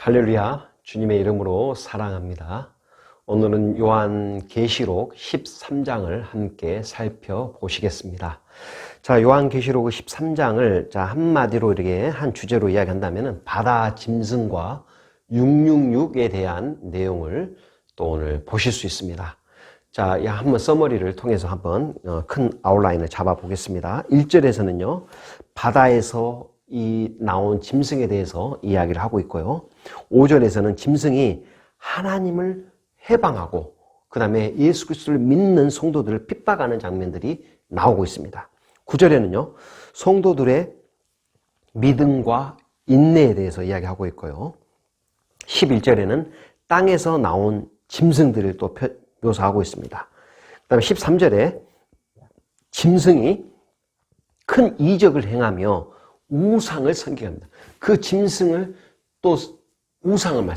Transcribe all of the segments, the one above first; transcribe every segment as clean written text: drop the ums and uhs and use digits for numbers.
할렐루야, 주님의 이름으로 사랑합니다. 오늘은 요한계시록 13장을 함께 살펴보시겠습니다. 자, 요한계시록 13장을 한마디로 이렇게 한 주제로 이야기한다면 바다 짐승과 666에 대한 내용을 또 오늘 보실 수 있습니다. 자, 한번 서머리를 통해서 한번 큰 아웃라인을 잡아보겠습니다. 1절에서는요, 바다에서 나온 짐승에 대해서 이야기를 하고 있고요. 5절에서는 짐승이 하나님을 해방하고 그 다음에 예수 그리스도를 믿는 성도들을 핍박하는 장면들이 나오고 있습니다. 9절에는요, 성도들의 믿음과 인내에 대해서 이야기하고 있고요. 11절에는 땅에서 나온 짐승들을 또 묘사하고 있습니다. 그 다음에 13절에 짐승이 큰 이적을 행하며 우상을 섬기합니다. 그 짐승을 또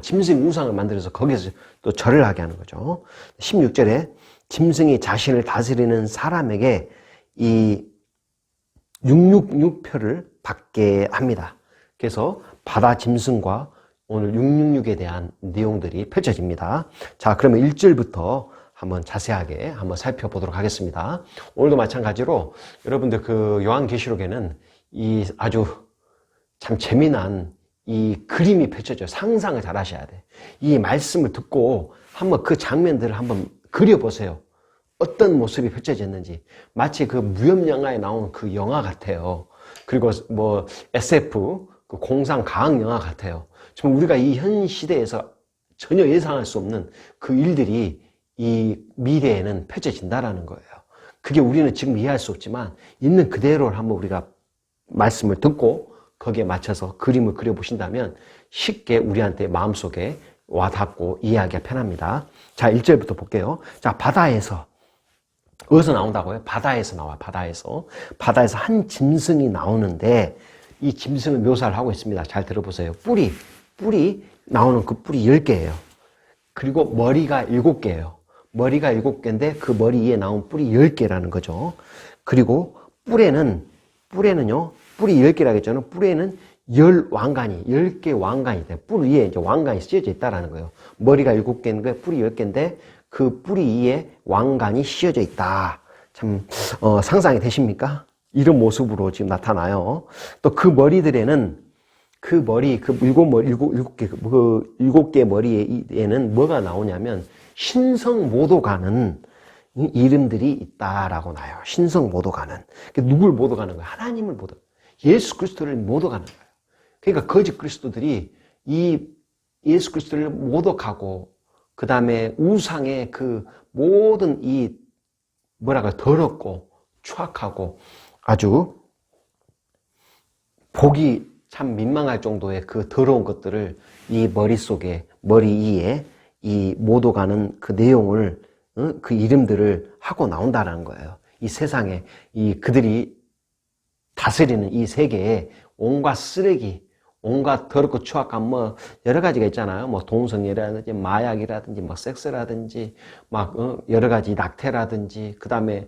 짐승 우상을 만들어서 거기서 또 절을 하게 하는 거죠. 16절에 짐승이 자신을 다스리는 사람에게 이 666표를 받게 합니다. 그래서 바다 짐승과 오늘 666에 대한 내용들이 펼쳐집니다. 자, 그러면 1절부터 한번 자세하게 한번 살펴보도록 하겠습니다. 오늘도 마찬가지로 여러분들 그 요한계시록에는 이 아주 참 재미난 이 그림이 펼쳐져요. 상상을 잘 하셔야 돼. 이 말씀을 듣고 한번 그 장면들을 한번 그려보세요. 어떤 모습이 펼쳐졌는지. 마치 그 무협 영화에 나온 그 영화 같아요. 그리고 뭐 SF, 그 공상 과학 영화 같아요. 정말 우리가 이 현 시대에서 전혀 예상할 수 없는 그 일들이 이 미래에는 펼쳐진다라는 거예요. 그게 우리는 지금 이해할 수 없지만 있는 그대로를 한번 우리가 말씀을 듣고 거기에 맞춰서 그림을 그려보신다면 쉽게 우리한테 마음속에 와닿고 이해하기가 편합니다. 자, 1절부터 볼게요. 자, 바다에서 어디서 나온다고요? 바다에서 나와요. 바다에서 한 짐승이 나오는데 이 짐승을 묘사를 하고 있습니다. 잘 들어보세요. 뿔이 나오는 그 뿔이 10개예요. 그리고 머리가 7개예요. 머리가 7개인데 그 머리 위에 나온 뿔이 10개라는 거죠. 그리고 뿔에는요, 뿔이 10개라고 했잖아요. 뿔에는 10개 왕관이 돼요. 뿔 위에 이제 왕관이 씌어져 있다라는 거예요. 머리가 7개인 거예요. 뿔이 10개인데 그 뿔이 위에 왕관이 씌어져 있다. 참, 상상이 되십니까? 이런 모습으로 지금 나타나요. 또 그 머리들에는 그 7개 머리에는 뭐가 나오냐면 신성모독하는 이름들이 있다라고 나요. 신성모독하는. 누굴 모독하는 거예요? 하나님을 예수 그리스도를 모독하는 거예요. 그러니까 거짓 그리스도들이 이 예수 그리스도를 모독하고 그 다음에 우상의 그 모든 이 더럽고 추악하고 아주 보기 참 민망할 정도의 그 더러운 것들을 이 머리 위에 이 모독하는 그 내용을, 그 이름들을 하고 나온다는 거예요. 이 세상에 그들이 다스리는 이 세계에 온갖 쓰레기, 온갖 더럽고 추악한 여러 가지가 있잖아요. 동성애라든지 마약이라든지 섹스라든지 여러 가지 낙태라든지 그 다음에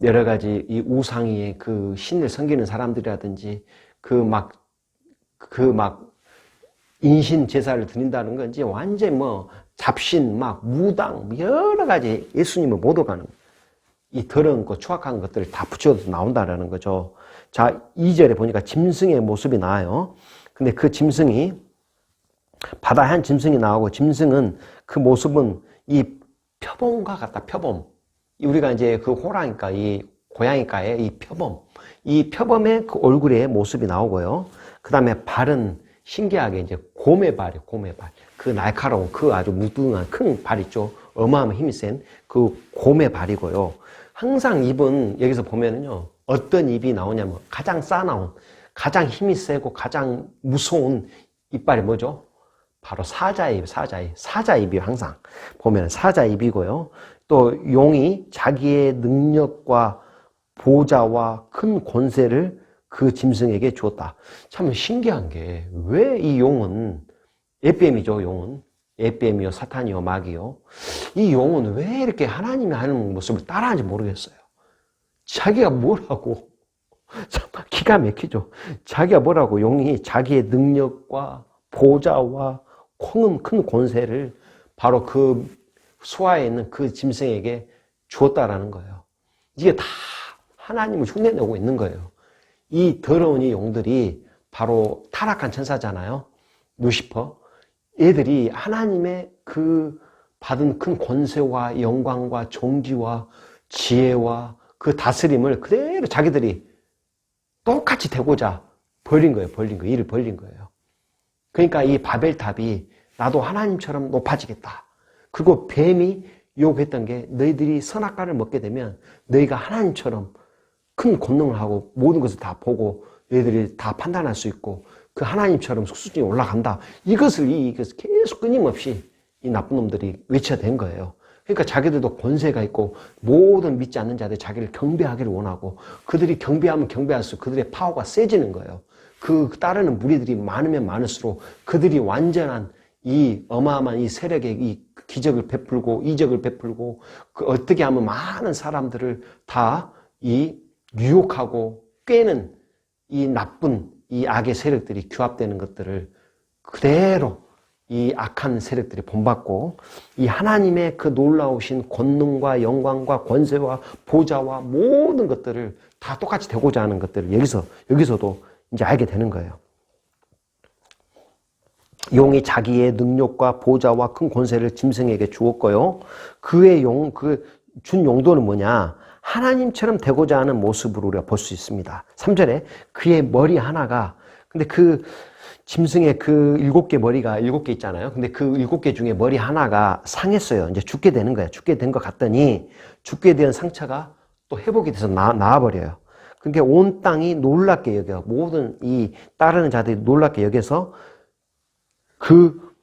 여러 가지 이 우상의 그 신을 섬기는 사람들이라든지 인신 제사를 드린다는 건지 완전 잡신 무당 여러 가지 예수님을 모독하는 이 더러운 거 추악한 것들을 다 붙여서 나온다라는 거죠. 자, 2절에 보니까 짐승의 모습이 나와요. 근데 그 짐승이 바다에 한 짐승이 나오고 짐승은 그 모습은 이 표범과 같다. 표범. 우리가 이제 그 호랑이과 이 고양이과의 이 표범의 그 얼굴의 모습이 나오고요. 그 다음에 발은 신기하게 이제 곰의발. 그 날카로운 그 아주 무등한 큰 발 있죠. 어마어마한 힘이 센 그 곰의 발이고요. 항상 입은 여기서 보면은요, 어떤 입이 나오냐면 가장 싸나운, 가장 힘이 세고 가장 무서운 이빨이 뭐죠? 바로 사자입이 항상 보면 사자입이고요. 또 용이 자기의 능력과 보좌와 큰 권세를 그 짐승에게 주었다. 참 신기한 게 왜 이 용은 에뱀이죠. 용은 에뱀이요 사탄이요 마귀요. 이 용은 왜 이렇게 하나님이 하는 모습을 따라하는지 모르겠어요. 자기가 뭐라고 참 기가 막히죠. 자기가 뭐라고 용이 자기의 능력과 보좌와 큰 권세를 바로 그 수하에 있는 그 짐승에게 주었다라는 거예요. 이게 다 하나님을 흉내내고 있는 거예요. 이 더러운 이 용들이 바로 타락한 천사잖아요. 루시퍼. 얘들이 하나님의 그 받은 큰 권세와 영광과 존귀와 지혜와 그 다스림을 그대로 자기들이 똑같이 되고자 벌린 거예요. 일을 벌린 거예요. 그러니까 이 바벨탑이 나도 하나님처럼 높아지겠다. 그리고 뱀이 유혹했던 게 너희들이 선악과를 먹게 되면 너희가 하나님처럼 큰 권능을 하고 모든 것을 다 보고 너희들이 다 판단할 수 있고 그 하나님처럼 수준이 올라간다. 이것을 계속 끊임없이 이 나쁜 놈들이 외쳐댄 거예요. 그러니까 자기들도 권세가 있고 모든 믿지 않는 자들이 자기를 경배하기를 원하고 그들이 경배하면 경배할수록 그들의 파워가 세지는 거예요. 그 따르는 무리들이 많으면 많을수록 그들이 완전한 이 어마어마한 이 세력의 이 기적을 베풀고 이적을 베풀고 그 어떻게 하면 많은 사람들을 다 이 유혹하고 꿰는 이 나쁜 이 악의 세력들이 규합되는 것들을 그대로 이 악한 세력들이 본받고 이 하나님의 그 놀라우신 권능과 영광과 권세와 보좌와 모든 것들을 다 똑같이 되고자 하는 것들을 여기서도 이제 알게 되는 거예요. 용이 자기의 능력과 보좌와 큰 권세를 짐승에게 주었고요. 그의 준 용도는 뭐냐? 하나님처럼 되고자 하는 모습으로 우리가 볼 수 있습니다. 3절에 그의 머리 하나가, 근데 그 짐승의 그 7개 머리가 7개 있잖아요. 근데 그 7개 중에 머리 하나가 상했어요. 이제 죽게 되는 거예요. 죽게 된 것 같더니 죽게 된 상처가 또 회복이 돼서 나와버려요. 그러니까 온 땅이 놀랍게 여겨. 모든 이 따르는 자들이 놀랍게 여겨서 그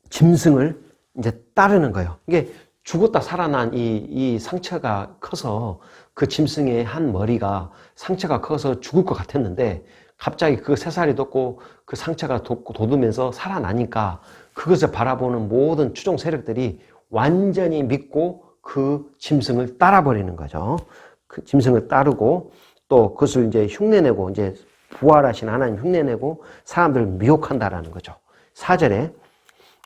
짐승을 이제 따르는 거예요. 이게 죽었다 살아난 이 상처가 커서 그 짐승의 한 머리가 상처가 커서 죽을 것 같았는데 갑자기 그 새살이 돋고 그 상처가 돋으면서 살아나니까 그것을 바라보는 모든 추종 세력들이 완전히 믿고 그 짐승을 따라버리는 거죠. 그 짐승을 따르고 또 그것을 이제 흉내내고 이제 부활하신 하나님 흉내내고 사람들을 미혹한다라는 거죠. 4절에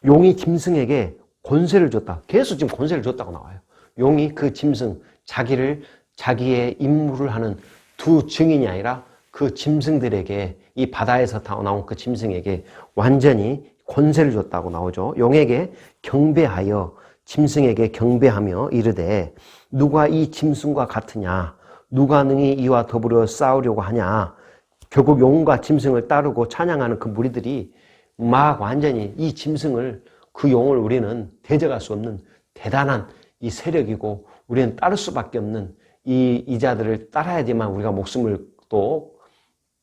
용이 짐승에게 권세를 줬다. 계속 지금 권세를 줬다고 나와요. 용이 그 짐승, 자기의 임무를 하는 두 증인이 아니라 그 짐승들에게 이 바다에서 나온 그 짐승에게 완전히 권세를 줬다고 나오죠. 용에게 경배하여 짐승에게 경배하며 이르되 누가 이 짐승과 같으냐? 누가 능히 이와 더불어 싸우려고 하냐? 결국 용과 짐승을 따르고 찬양하는 그 무리들이 막 완전히 이 짐승을 그 용을 우리는 대적할 수 없는 대단한 이 세력이고 우리는 따를 수밖에 없는 이 자들을 따라야지만 우리가 목숨을 또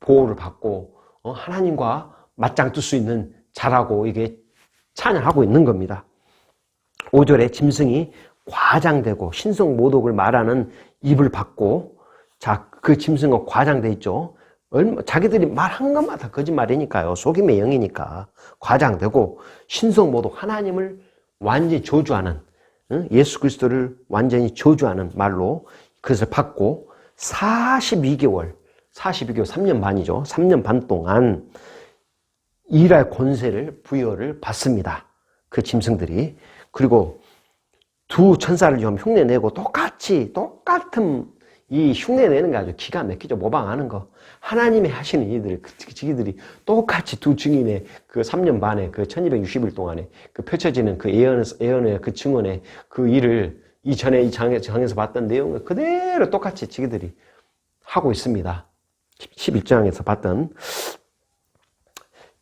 보호를 받고 하나님과 맞짱 뜰 수 있는 자라고 이게 찬양하고 있는 겁니다. 5절에 짐승이 과장되고 신성 모독을 말하는 입을 받고 자, 그 짐승은 과장돼 있죠. 자기들이 말한 것마다 거짓말이니까요. 속임의 영이니까 과장되고 신성 모독 하나님을 완전히 저주하는 예수 그리스도를 완전히 저주하는 말로 그것을 받고 42개월 3년 반이죠. 3년 반 동안 일할 권세를 부여를 받습니다. 그 짐승들이. 그리고 두 천사를 좀 흉내내고 똑같은 이 흉내내는 게 아주 기가 막히죠. 모방하는 거. 하나님이 하시는 일들, 지기들이 똑같이 두 증인의 그 3년 반에 그 1260일 동안에 그 펼쳐지는 그 예언의 그 증언의 그 일을 이전에 이 장에서 봤던 내용을 그대로 똑같이 지기들이 하고 있습니다. 11장에서 봤던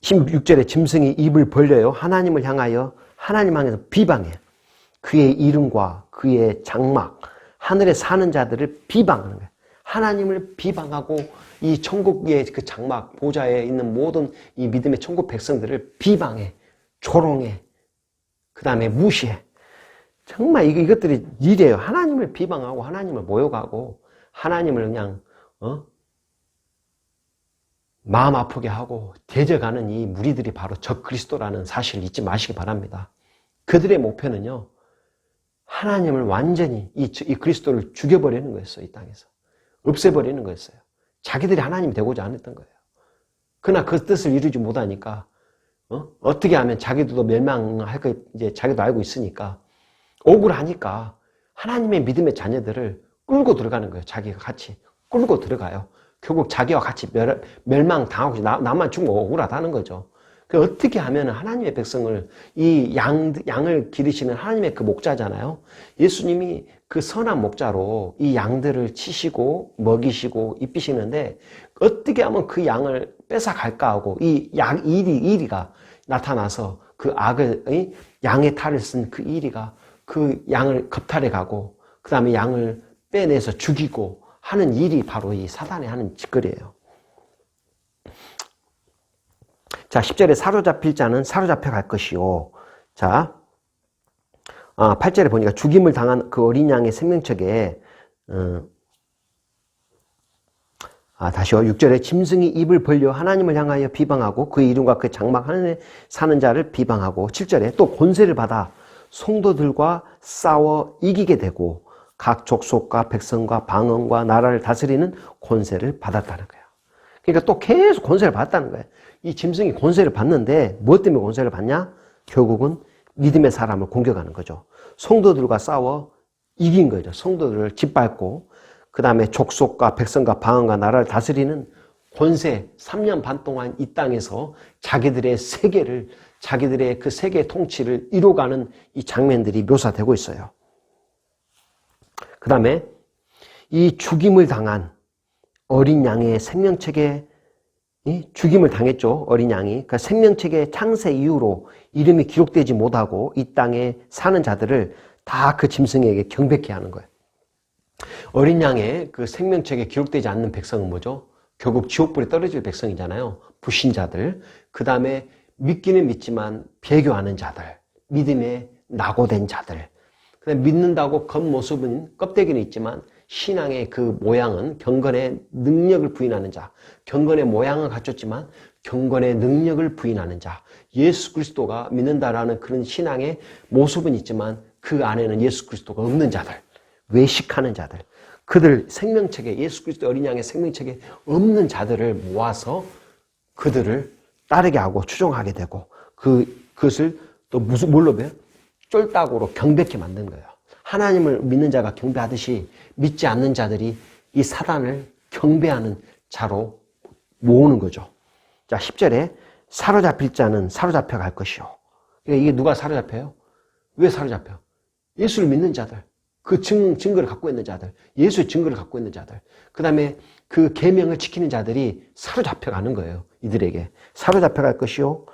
16절에 짐승이 입을 벌려요. 하나님을 향하여 비방해. 그의 이름과 그의 장막, 하늘에 사는 자들을 비방하는 거예요. 하나님을 비방하고 이 천국의 그 장막, 보좌에 있는 모든 이 믿음의 천국 백성들을 비방해, 조롱해, 그 다음에 무시해. 정말 이것들이 일이에요. 하나님을 비방하고 하나님을 모욕하고 하나님을 그냥 마음 아프게 하고 대적하는 이 무리들이 바로 적 그리스도라는 사실을 잊지 마시기 바랍니다. 그들의 목표는요, 하나님을 완전히 이 그리스도를 죽여버리는 거였어요. 이 땅에서 없애버리는 거였어요. 자기들이 하나님이 되고자 안 했던 거예요. 그러나 그 뜻을 이루지 못하니까, 어떻게 하면 자기도 멸망할 거, 이제 자기도 알고 있으니까, 억울하니까 하나님의 믿음의 자녀들을 끌고 들어가는 거예요. 자기가 같이 끌고 들어가요. 결국 자기와 같이 멸망당하고 나만 죽으면 억울하다는 거죠. 그 어떻게 하면 하나님의 백성을, 이 양을 기르시는 하나님의 그 목자잖아요. 예수님이 그 선한 목자로 이 양들을 치시고 먹이시고 입히시는데 어떻게 하면 그 양을 뺏어갈까 하고 이 이리가 나타나서 그 악을, 양의 탈을 쓴 그 이리가 그 양을 겁탈해 가고 그 다음에 양을 빼내서 죽이고 하는 일이 바로 이 사단이 하는 짓거리예요. 자, 10절에 사로잡힐 자는 사로잡혀 갈 것이요. 자, 8절에 보니까 죽임을 당한 그 어린 양의 생명책에, 다시요. 6절에 짐승이 입을 벌려 하나님을 향하여 비방하고 그의 이름과 그 장막 하늘에 사는 자를 비방하고 7절에 또 권세를 받아 성도들과 싸워 이기게 되고 각 족속과 백성과 방언과 나라를 다스리는 권세를 받았다는 거예요. 그러니까 또 계속 권세를 받았다는 거예요. 이 짐승이 권세를 받는데 무엇 때문에 권세를 받냐? 결국은 믿음의 사람을 공격하는 거죠. 성도들과 싸워 이긴 거죠. 성도들을 짓밟고 그 다음에 족속과 백성과 방언과 나라를 다스리는 권세 3년 반 동안 이 땅에서 자기들의 세계를 자기들의 그 세계 통치를 이뤄가는 이 장면들이 묘사되고 있어요. 그 다음에 이 죽임을 당한 어린 양의 생명책에 죽임을 당했죠. 어린 양이. 그러니까 생명책의 창세 이후로 이름이 기록되지 못하고 이 땅에 사는 자들을 다 그 짐승에게 경배케 하는 거예요. 어린 양의 그 생명책에 기록되지 않는 백성은 뭐죠? 결국 지옥불에 떨어질 백성이잖아요. 불신자들. 그 다음에 믿기는 믿지만 배교하는 자들. 믿음에 낙오된 자들. 그다음에 믿는다고 겉모습은 껍데기는 있지만 신앙의 그 모양은 경건의 능력을 부인하는 자. 경건의 모양은 갖췄지만 경건의 능력을 부인하는 자. 예수 그리스도가 믿는다라는 그런 신앙의 모습은 있지만 그 안에는 예수 그리스도가 없는 자들. 외식하는 자들. 그들 생명책에 예수 그리스도 어린 양의 생명책에 없는 자들을 모아서 그들을 따르게 하고 추종하게 되고 그것을 또 뭘로 배요? 쫄딱으로 경배케 만든 거예요. 하나님을 믿는 자가 경배하듯이 믿지 않는 자들이 이 사단을 경배하는 자로 모으는 거죠. 자, 10절에 사로잡힐 자는 사로잡혀 갈 것이요. 그러니까 이게 누가 사로잡혀요? 왜 사로잡혀? 예수를 믿는 자들, 그 증거를 갖고 있는 자들, 예수의 증거를 갖고 있는 자들, 그 다음에 그 계명을 지키는 자들이 사로잡혀 가는 거예요. 이들에게 사로잡혀 갈 것이요.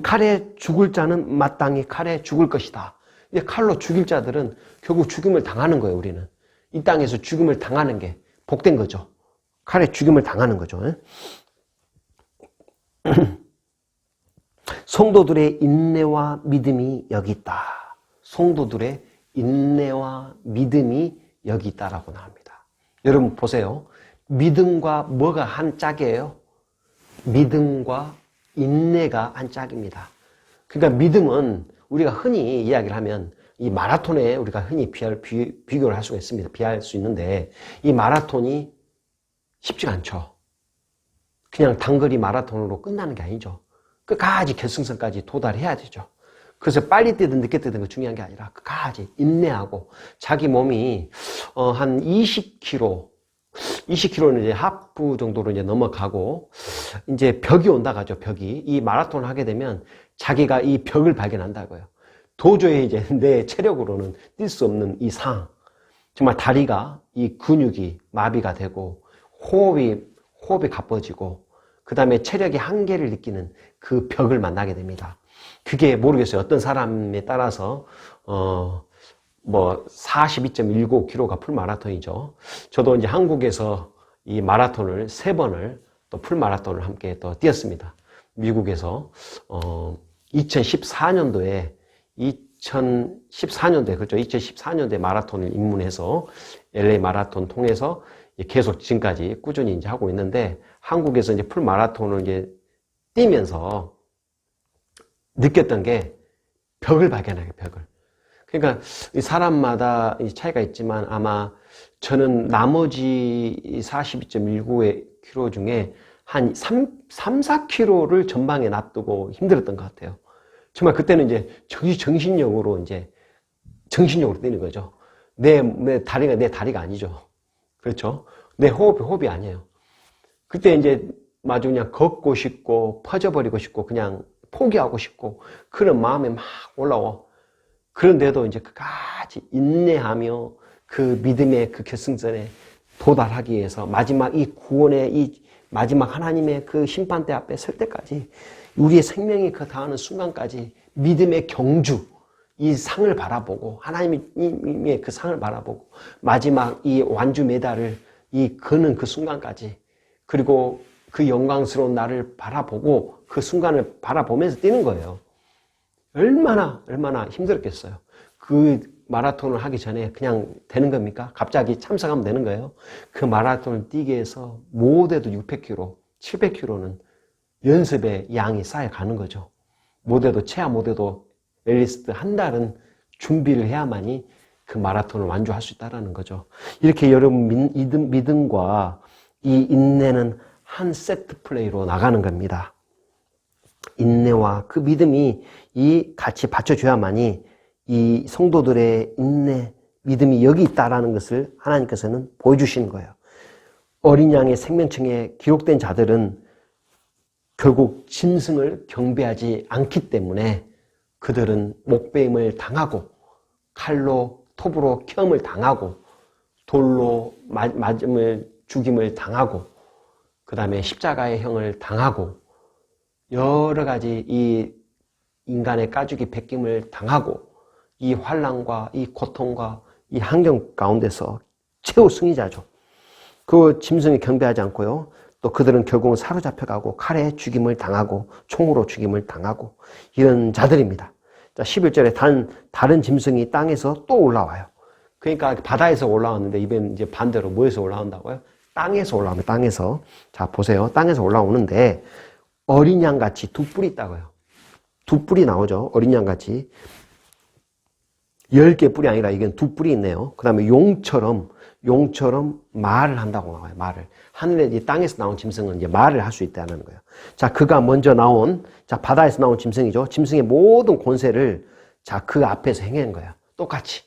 칼에 죽을 자는 마땅히 칼에 죽을 것이다. 이제 칼로 죽일 자들은 결국 죽임을 당하는 거예요. 우리는 이 땅에서 죽임을 당하는 게 복된 거죠. 칼에 죽임을 당하는 거죠. 성도들의 인내와 믿음이 여기 있다. 성도들의 인내와 믿음이 여기 있다라고 나옵니다. 여러분 보세요. 믿음과 뭐가 한 짝이에요? 믿음과 인내가 한 짝입니다. 그러니까 믿음은 우리가 흔히 이야기를 하면 이 마라톤에 우리가 흔히 비교를 할 수가 있습니다. 비할 수 있는데 이 마라톤이 쉽지가 않죠. 그냥 단거리 마라톤으로 끝나는 게 아니죠. 끝까지 결승선까지 도달해야 되죠. 그래서 빨리 뛰든 늦게 뛰든 그 중요한 게 아니라 끝까지 인내하고 자기 몸이 한 20km는 이제 하프 정도로 이제 넘어가고 이제 벽이 온다 가죠. 벽이 이 마라톤을 하게 되면 자기가 이 벽을 발견한다고요. 도저히 이제 내 체력으로는 뛸 수 없는 이 상황. 정말 다리가 이 근육이 마비가 되고 호흡이 가빠지고 그 다음에 체력의 한계를 느끼는 그 벽을 만나게 됩니다. 그게 모르겠어요. 어떤 사람에 따라서 42.19km가 풀마라톤이죠. 저도 이제 한국에서 이 마라톤을 3번을 또 풀마라톤을 함께 또 뛰었습니다. 미국에서 2014년도에 그렇죠. 2014년도에 마라톤을 입문해서 LA 마라톤 통해서 계속 지금까지 꾸준히 이제 하고 있는데 한국에서 이제 풀마라톤을 이제 뛰면서 느꼈던 게 벽을 발견하게 벽을. 그러니까 사람마다 차이가 있지만 아마 저는 나머지 42.19km 중에 한 4km를 전방에 놔두고 힘들었던 것 같아요. 정말 그때는 이제 정신력으로 뛰는 거죠. 내 다리가 아니죠. 그렇죠. 내 호흡이 아니에요. 그때 이제 마주 그냥 걷고 싶고, 퍼져버리고 싶고, 그냥 포기하고 싶고, 그런 마음이 막 올라와. 그런데도 이제 끝까지 인내하며 그 믿음의 그 결승선에 도달하기 위해서 마지막 이 구원의 이 마지막 하나님의 그 심판대 앞에 설 때까지 우리의 생명이 그 다하는 순간까지 믿음의 경주, 이 상을 바라보고 하나님의 그 상을 바라보고 마지막 이 완주 메달을 이 거는 그 순간까지 그리고 그 영광스러운 나를 바라보고 그 순간을 바라보면서 뛰는 거예요. 얼마나 힘들었겠어요. 그 마라톤을 하기 전에 그냥 되는 겁니까? 갑자기 참석하면 되는 거예요. 그 마라톤을 뛰기 위해서 못해도 600km, 700km는 연습의 양이 쌓여가는 거죠. 못해도 최하 못해도 앨리스트 한 달은 준비를 해야만이 그 마라톤을 완주할 수 있다는 거죠. 이렇게 여러분 믿음과 이 인내는 한 세트 플레이로 나가는 겁니다. 인내와 그 믿음이 이 같이 받쳐줘야만이 이 성도들의 인내, 믿음이 여기 있다라는 것을 하나님께서는 보여주시는 거예요. 어린 양의 생명책에 기록된 자들은 결국 짐승을 경배하지 않기 때문에 그들은 목베임을 당하고 칼로 톱으로 켬을 당하고 돌로 죽임을 당하고 그 다음에 십자가의 형을 당하고 여러 가지 이 인간의 까죽이 베김을 당하고 이 환난과 이 고통과 이 환경 가운데서 최후 승리자죠. 그 짐승이 경배하지 않고요. 또 그들은 결국은 사로잡혀가고 칼에 죽임을 당하고 총으로 죽임을 당하고 이런 자들입니다. 자, 11절에 다른 짐승이 땅에서 또 올라와요. 그러니까 바다에서 올라왔는데 이번엔 이제 반대로 뭐에서 올라온다고요? 땅에서 올라옵니다. 땅에서. 자, 보세요. 땅에서 올라오는데 어린 양같이 두 뿔이 있다고요. 두 뿔이 나오죠. 어린 양같이. 10개 뿔이 아니라 이건 두 뿔이 있네요. 그 다음에 용처럼 말을 한다고 나와요. 말을. 하늘에 이 땅에서 나온 짐승은 이제 말을 할 수 있다는 거예요. 자, 그가 먼저 나온, 자, 바다에서 나온 짐승이죠. 짐승의 모든 권세를 자, 그 앞에서 행한 거예요. 똑같이.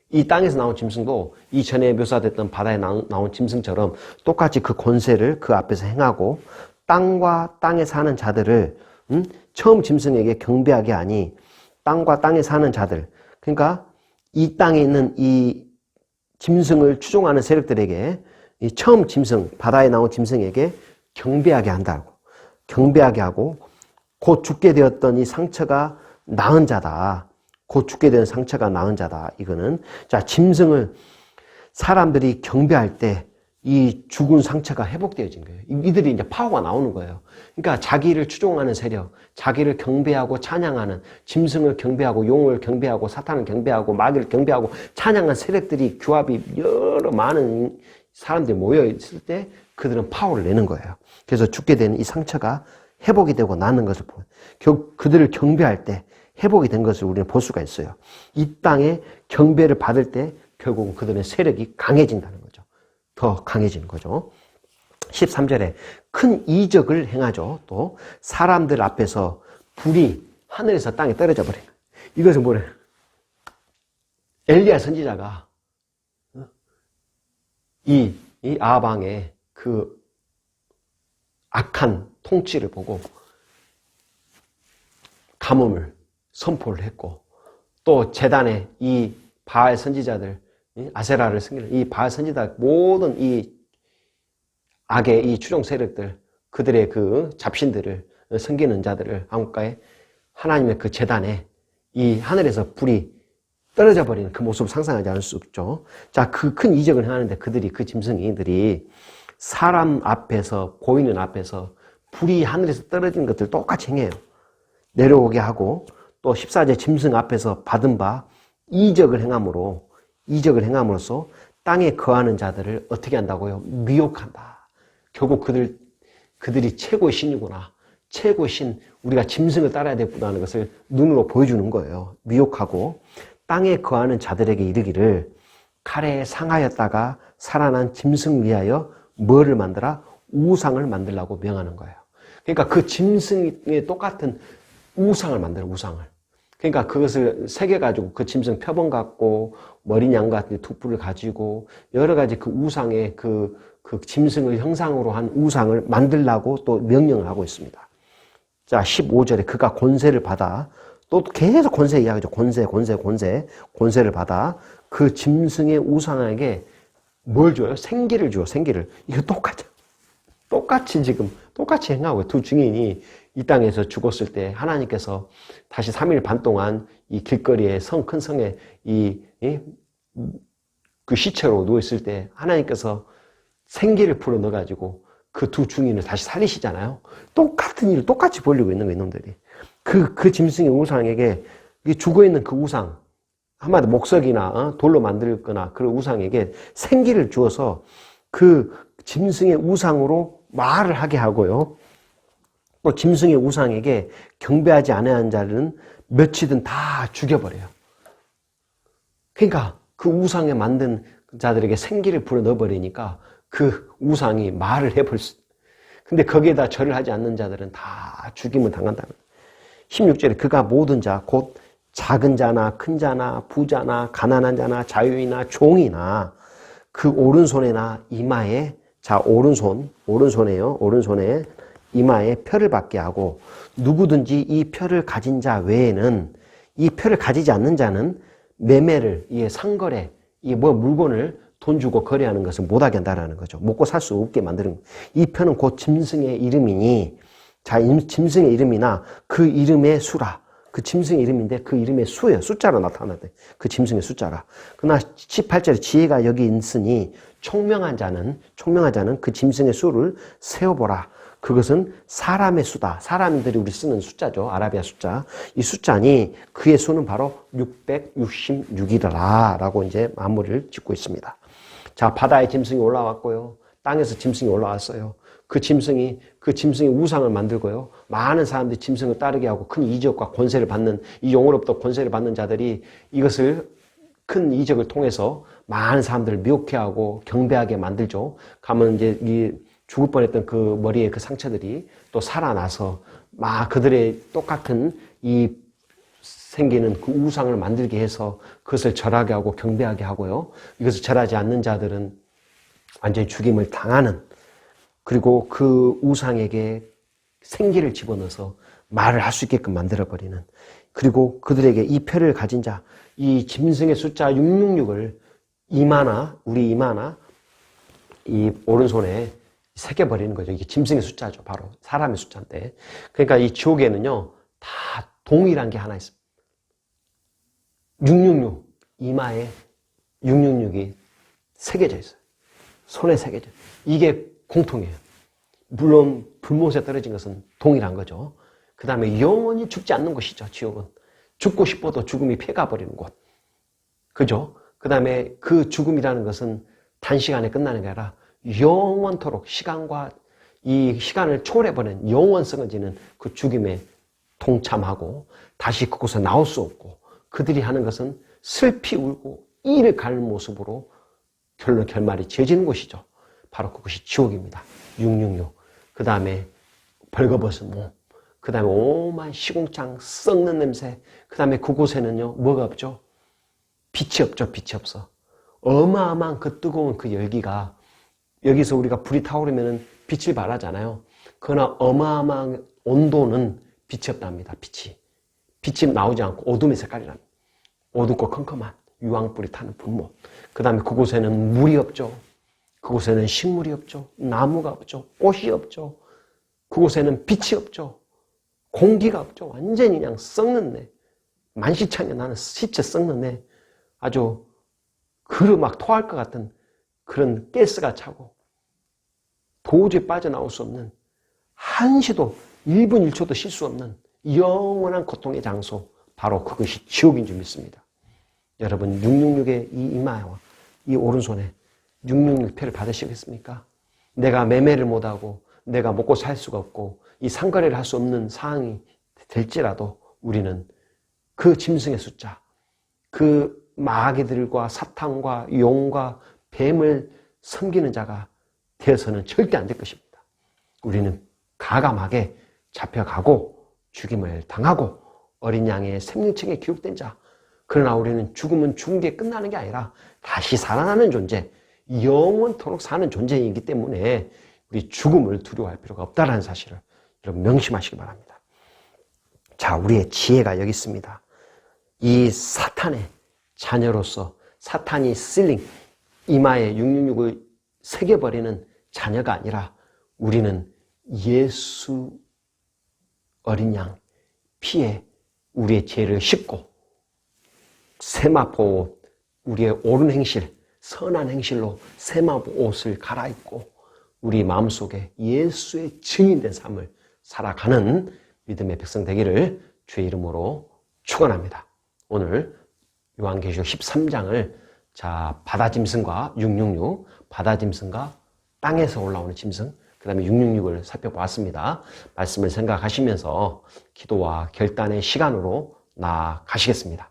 이 땅에서 나온 짐승도 이전에 묘사됐던 바다에 나온 짐승처럼 똑같이 그 권세를 그 앞에서 행하고 땅과 땅에 사는 자들을 처음 짐승에게 경배하게 하니 땅과 땅에 사는 자들, 그러니까 이 땅에 있는 이 짐승을 추종하는 세력들에게 이 처음 짐승, 바다에 나온 짐승에게 경배하게 한다고. 경배하게 하고 곧 죽게 되었던 이 상처가 나은 자다. 곧 죽게 된 상처가 나은 자다. 이거는 자, 짐승을 사람들이 경배할 때 이 죽은 상처가 회복되어진 거예요. 이들이 이제 파워가 나오는 거예요. 그러니까 자기를 추종하는 세력, 자기를 경배하고 찬양하는, 짐승을 경배하고 용을 경배하고 사탄을 경배하고 마귀를 경배하고 찬양한 세력들이 규합이 여러 많은 사람들이 모여 있을 때 그들은 파워를 내는 거예요. 그래서 죽게 된 이 상처가 회복이 되고 나는 것을 보여요. 결국 그들을 경배할 때 회복이 된 것을 우리는 볼 수가 있어요. 이 땅에 경배를 받을 때 결국은 그들의 세력이 강해진다는 거죠. 더 강해지는 거죠. 13절에 큰 이적을 행하죠. 또 사람들 앞에서 불이 하늘에서 땅에 떨어져 버려요. 이것은 뭐래요? 엘리야 선지자가 이 아방의 그 악한 통치를 보고 가뭄을 선포를 했고 또 제단에 이 바알 선지자들 아세라를 섬기는 이 바알 선지자 모든 이 악의 이 추종 세력들 그들의 그 잡신들을 섬기는 자들을 한국가에 하나님의 그 제단에 이 하늘에서 불이 떨어져 버리는 그 모습을 상상하지 않을 수 없죠. 자, 그 큰 이적을 하는데 그 짐승이들이 사람 앞에서 보이는 앞에서 불이 하늘에서 떨어지는 것들 똑같이 행해요. 내려오게 하고 또 14제 짐승 앞에서 받은 바 이적을 행함으로써 땅에 거하는 자들을 어떻게 한다고요? 미혹한다. 결국 그들이 최고의 신이구나. 최고의 신, 우리가 짐승을 따라야 되구나 하는 것을 눈으로 보여주는 거예요. 미혹하고 땅에 거하는 자들에게 이르기를 칼에 상하였다가 살아난 짐승 위하여 뭐를 만들어? 우상을 만들라고 명하는 거예요. 그러니까 그 짐승에 똑같은 우상을 만들어, 우상을. 그러니까 그것을 새겨가지고 그 짐승 표범 갖고 머리 양 같은 툭불을 가지고 여러 가지 그 우상의 그 짐승을 형상으로 한 우상을 만들라고 또 명령을 하고 있습니다. 자, 15절에 그가 권세를 받아, 또 계속 권세 이야기죠. 권세를 받아 그 짐승의 우상에게 뭘 줘요? 생기를 줘요, 생기를. 이거 똑같이 행하고 두 증인이 이 땅에서 죽었을 때 하나님께서 다시 3일 반 동안 이 길거리에 큰 성에 그 시체로 누워있을 때 하나님께서 생기를 불어 넣어가지고 그 두 증인을 다시 살리시잖아요. 똑같은 일을 똑같이 벌리고 있는 거예요, 이놈들이. 그 짐승의 우상에게 죽어있는 그 우상, 한마디 목석이나 돌로 만들거나 그런 우상에게 생기를 주어서 그 짐승의 우상으로 말을 하게 하고요. 또 짐승의 우상에게 경배하지 않아야 하는 자들은 며칠든 다 죽여버려요. 그러니까 그 우상에 만든 자들에게 생기를 불어 넣어버리니까 그 우상이 말을 해볼 수. 근데 거기에다 절을 하지 않는 자들은 다 죽임을 당한다는 거예요. 16절에 그가 모든 자, 곧 작은 자나 큰 자나 부자나 가난한 자나 자유인이나 종이나 그 오른손에나 이마에, 자, 오른손에요. 오른손에 이마에 표를 받게 하고 누구든지 이 표를 가진 자 외에는, 이 표를 가지지 않는 자는 매매를, 상거래, 물건을 돈 주고 거래하는 것을 못하게 한다는 거죠. 먹고 살 수 없게 만드는 거예요. 이 표는 곧 짐승의 이름이니, 자, 짐승의 이름이나 그 이름의 수라. 그 짐승의 이름인데 그 이름의 수예요. 숫자로 나타나대. 그 짐승의 숫자라. 그러나 18절에 지혜가 여기 있으니 총명한 자는 그 짐승의 수를 세어보라. 그것은 사람의 수다. 사람들이 우리 쓰는 숫자죠. 아라비아 숫자. 이 숫자니 그의 수는 바로 666이더라. 라고 이제 마무리를 짓고 있습니다. 자, 바다에 짐승이 올라왔고요. 땅에서 짐승이 올라왔어요. 그 짐승이 우상을 만들고요. 많은 사람들이 짐승을 따르게 하고 큰 이적과 권세를 받는, 이 용어로부터 권세를 받는 자들이 이것을 큰 이적을 통해서 많은 사람들을 미혹해 하고 경배하게 만들죠. 가면 이제 죽을 뻔했던 그 머리에 그 상처들이 또 살아나서 막 그들의 똑같은 이 생기는 그 우상을 만들게 해서 그것을 절하게 하고 경배하게 하고요. 이것을 절하지 않는 자들은 완전히 죽임을 당하는, 그리고 그 우상에게 생기를 집어넣어서 말을 할 수 있게끔 만들어버리는, 그리고 그들에게 이 표를 가진 자, 이 짐승의 숫자 666을 우리 이마나 이 오른손에 새겨버리는 거죠. 이게 짐승의 숫자죠. 바로 사람의 숫자인데. 그러니까 이 지옥에는요, 다 동일한 게 하나 있습니다. 666, 이마에 666이 새겨져 있어요. 손에 새겨져. 이게 공통이에요. 물론 불못에 떨어진 것은 동일한 거죠. 그 다음에 영원히 죽지 않는 곳이죠. 지옥은. 죽고 싶어도 죽음이 패가버리는 곳. 그죠? 그 다음에 그 죽음이라는 것은 단시간에 끝나는 게 아니라 영원토록 이 시간을 초월해버리는 영원성을 지닌 그 죽임에 동참하고 다시 그곳에 나올 수 없고, 그들이 하는 것은 슬피 울고 이를 가는 모습으로 결말이 지어지는 곳이죠. 바로 그것이 지옥입니다. 666. 그 다음에 벌거벗은 몸. 그 다음에 오만 시궁창 썩는 냄새. 그 다음에 그곳에는요, 뭐가 없죠? 빛이 없죠. 빛이 없어. 어마어마한 그 뜨거운 그 열기가, 여기서 우리가 불이 타오르면 빛을 발하잖아요. 그러나 어마어마한 온도는 빛이 없답니다. 빛이 나오지 않고 어둠의 색깔이랍니다. 어둡고 컴컴한 유황불이 타는 불못. 그 다음에 그곳에는 물이 없죠. 그곳에는 식물이 없죠. 나무가 없죠. 꽃이 없죠. 그곳에는 빛이 없죠. 공기가 없죠. 완전히 그냥 썩는 내. 만시창에 나는 시체 썩는 내. 아주 막 토할 것 같은 그런 가스가 차고 도저히 빠져나올 수 없는, 한시도 1분 1초도 쉴 수 없는 영원한 고통의 장소, 바로 그것이 지옥인 줄 믿습니다. 여러분, 666의 이 이마와 이 오른손에 666표를 받으시겠습니까? 내가 매매를 못하고 내가 먹고 살 수가 없고 이 상거래를 할 수 없는 상황이 될지라도 우리는 그 짐승의 숫자, 그 마귀들과 사탄과 용과 뱀을 섬기는 자가 되어서는 절대 안 될 것입니다. 우리는 가감하게 잡혀가고 죽임을 당하고 어린 양의 생명책에 기록된 자. 그러나 우리는 죽음은 죽은 게 끝나는 게 아니라 다시 살아나는 존재, 영원토록 사는 존재이기 때문에 우리 죽음을 두려워할 필요가 없다는 사실을 여러분 명심하시기 바랍니다. 자, 우리의 지혜가 여기 있습니다. 이 사탄의 자녀로서 사탄이 실링, 이마에 666을 새겨버리는 자녀가 아니라 우리는 예수 어린 양 피에 우리의 죄를 씻고 세마포 옷, 우리의 옳은 행실, 선한 행실로 세마포 옷을 갈아입고 우리 마음속에 예수의 증인된 삶을 살아가는 믿음의 백성 되기를 주의 이름으로 축원합니다. 오늘 요한계시록 13장을 바다 짐승과 666, 바다 짐승과 땅에서 올라오는 짐승, 그 다음에 666을 살펴보았습니다. 말씀을 생각하시면서 기도와 결단의 시간으로 나아가시겠습니다.